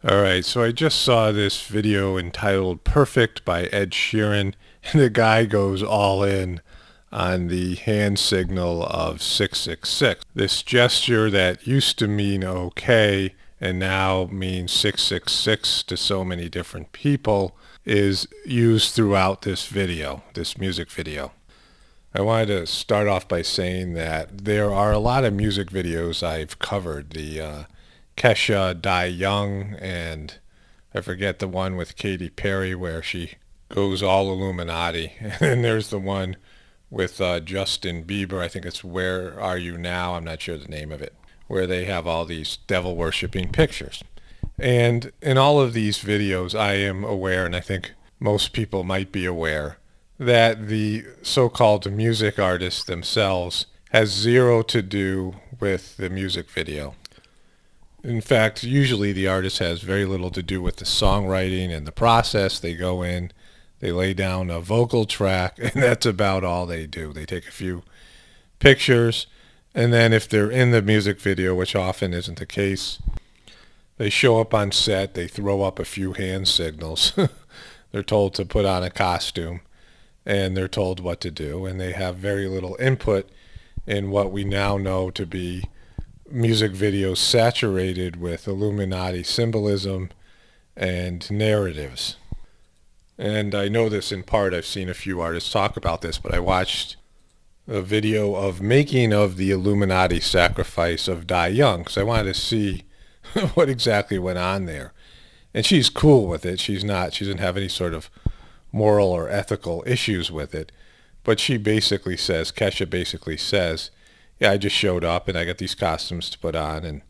All right, so I just saw this video entitled Perfect by Ed Sheeran, and the guy goes all in on the hand signal of 666. This gesture that used to mean okay and now means 666 to so many different people is used throughout this video, this music video. I wanted to start off by saying that there are a lot of music videos I've covered. The Kesha Die Young, and I forget the one with Katy Perry where she goes all Illuminati. And then there's the one with Justin Bieber. I think it's Where Are You Now? I'm not sure the name of it, where they have all these devil worshipping pictures. And in all of these videos, I am aware, and I think most people might be aware, that the so-called music artists themselves has zero to do with the music video. In fact, usually the artist has very little to do with the songwriting and the process. They go in, they lay down a vocal track, and that's about all they do. They take a few pictures, and then if they're in the music video, which often isn't the case, they show up on set, they throw up a few hand signals. They're told to put on a costume, and they're told what to do, and they have very little input in what we now know to be music videos saturated with Illuminati symbolism and narratives. And I know this in part. I've seen a few artists talk about this, but I watched a video of making of the Illuminati sacrifice of Die Young because I wanted to see what exactly went on there. And she's cool with it. She doesn't have any sort of moral or ethical issues with it. But Kesha basically says, yeah, I just showed up and I got these costumes to put on and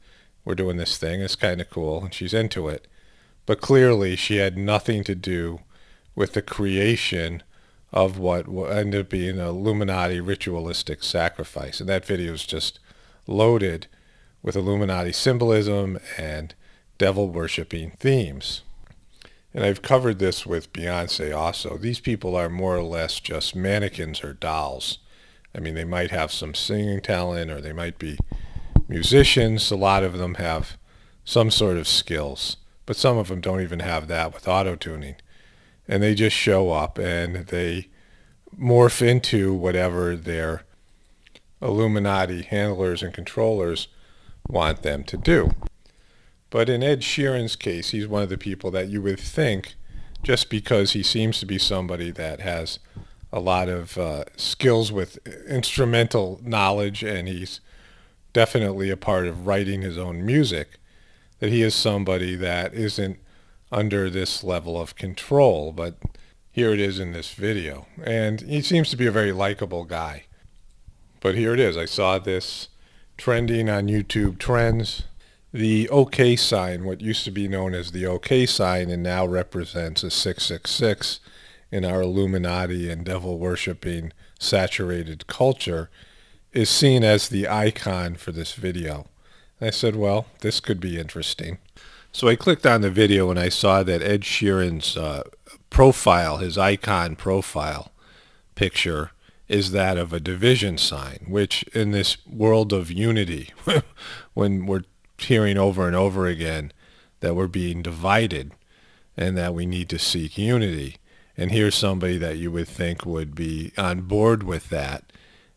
we're doing this thing. It's kind of cool. And she's into it. But clearly she had nothing to do with the creation of what will end up being an Illuminati ritualistic sacrifice. And that video is just loaded with Illuminati symbolism and devil worshipping themes. And I've covered this with Beyonce also. These people are more or less just mannequins or dolls. I mean, they might have some singing talent or they might be musicians. A lot of them have some sort of skills, but some of them don't even have that with auto-tuning. And they just show up and they morph into whatever their Illuminati handlers and controllers want them to do. But in Ed Sheeran's case, he's one of the people that you would think, just because he seems to be somebody that has a lot of skills with instrumental knowledge, and he's definitely a part of writing his own music, that he is somebody that isn't under this level of control. But here it is in this video. And he seems to be a very likable guy. But here it is. I saw this trending on YouTube Trends. The OK sign, what used to be known as the OK sign and now represents a 666 in our Illuminati and devil worshipping saturated culture, is seen as the icon for this video. And I said, well, this could be interesting. So I clicked on the video and I saw that Ed Sheeran's profile, his icon profile picture, is that of a division sign, which in this world of unity, when we're hearing over and over again that we're being divided and that we need to seek unity. And here's somebody that you would think would be on board with that.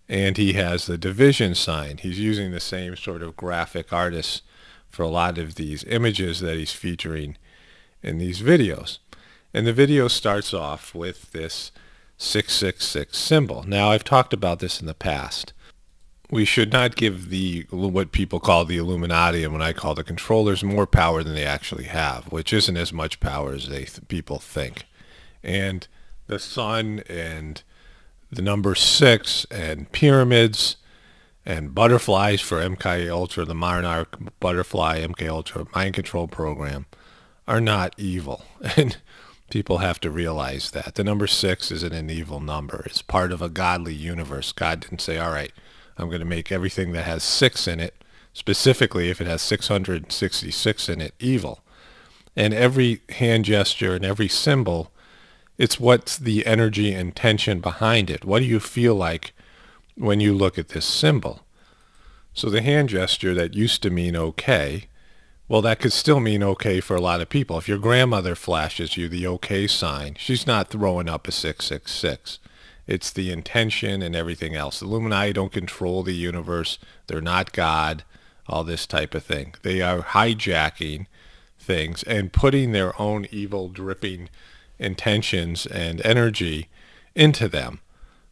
And he has the division sign. He's using the same sort of graphic artists for a lot of these images that he's featuring in these videos. And the video starts off with this 666 symbol. Now, I've talked about this in the past. We should not give what people call the Illuminati and what I call the controllers more power than they actually have, which isn't as much power as people think. And the sun and the number 6 and pyramids and butterflies for MK Ultra, the Monarch Butterfly MK Ultra mind control program, are not evil. And people have to realize that. The number 6 isn't an evil number. It's part of a godly universe. God didn't say, all right, I'm going to make everything that has 6 in it, specifically if it has 666 in it, evil. And every hand gesture and every symbol, it's what's the energy and tension behind it. What do you feel like when you look at this symbol? So the hand gesture that used to mean okay Well, that could still mean okay for a lot of people. If your grandmother flashes you the okay sign, she's not throwing up a 666. It's the intention and everything else. The Illuminati don't control the universe. They're not God, all this type of thing. They are hijacking things and putting their own evil, dripping intentions and energy into them.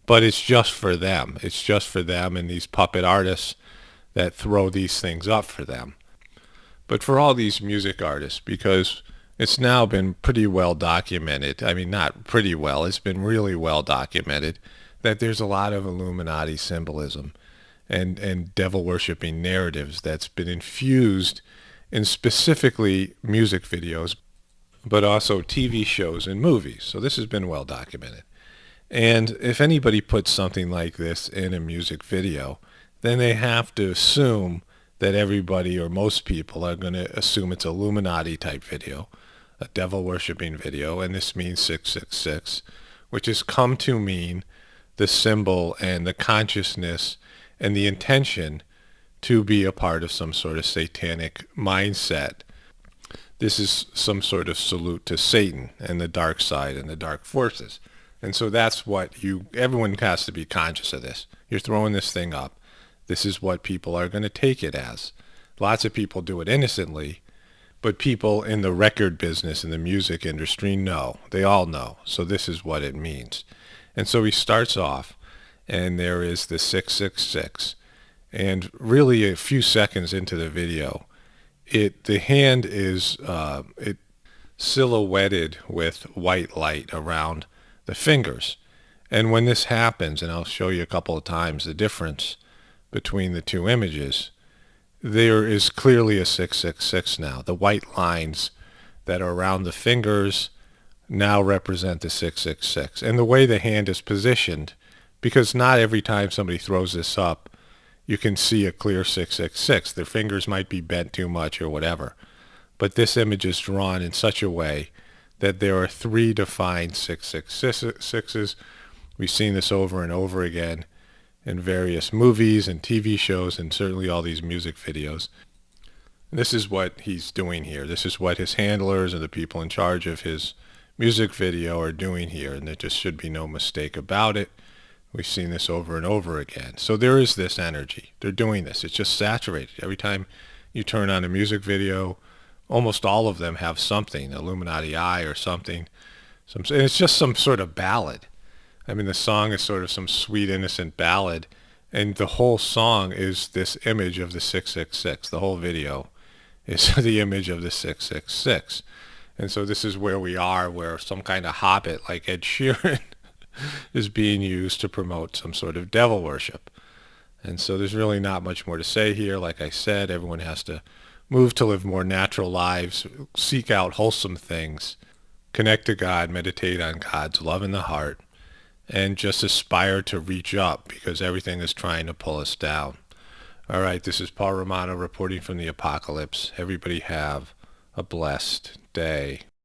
But it's just for them. It's just for them and these puppet artists that throw these things up for them. But for all these music artists, because it's now been pretty well documented, I mean, not pretty well, it's been really well documented that there's a lot of Illuminati symbolism and devil worshipping narratives that's been infused in specifically music videos, but also TV shows and movies. So this has been well documented. And if anybody puts something like this in a music video, then they have to assume that everybody or most people are going to assume it's Illuminati type video, a devil worshipping video, and this means 666, which has come to mean the symbol and the consciousness and the intention to be a part of some sort of satanic mindset. This is some sort of salute to Satan and the dark side and the dark forces. And so that's what everyone has to be conscious of this. You're throwing this thing up. This is what people are going to take it as. Lots of people do it innocently, but people in the record business, in the music industry, know. They all know. So this is what it means. And so he starts off, and there is the 666. And really a few seconds into the video, the hand is silhouetted with white light around the fingers. And when this happens, and I'll show you a couple of times the difference between the two images, there is clearly a 666 now. The white lines that are around the fingers now represent the 666. And the way the hand is positioned, because not every time somebody throws this up, you can see a clear 666. Their fingers might be bent too much or whatever. But this image is drawn in such a way that there are three defined 666s. We've seen this over and over again in various movies and TV shows and certainly all these music videos. This is what he's doing here. This is what his handlers and the people in charge of his music video are doing here, and there just should be no mistake about it. We've seen this over and over again. So there is this energy. They're doing this. It's just saturated. Every time you turn on a music video, almost all of them have something, Illuminati Eye or something. And it's just some sort of ballad. I mean, the song is sort of some sweet, innocent ballad, and the whole song is this image of the 666. The whole video is the image of the 666. And so this is where we are, where some kind of Hobbit like Ed Sheeran is being used to promote some sort of devil worship. And so there's really not much more to say here. Like I said, everyone has to move to live more natural lives, seek out wholesome things, connect to God, meditate on God's love in the heart, and just aspire to reach up, because everything is trying to pull us down. All right, this is Paul Romano reporting from the apocalypse. Everybody have a blessed day.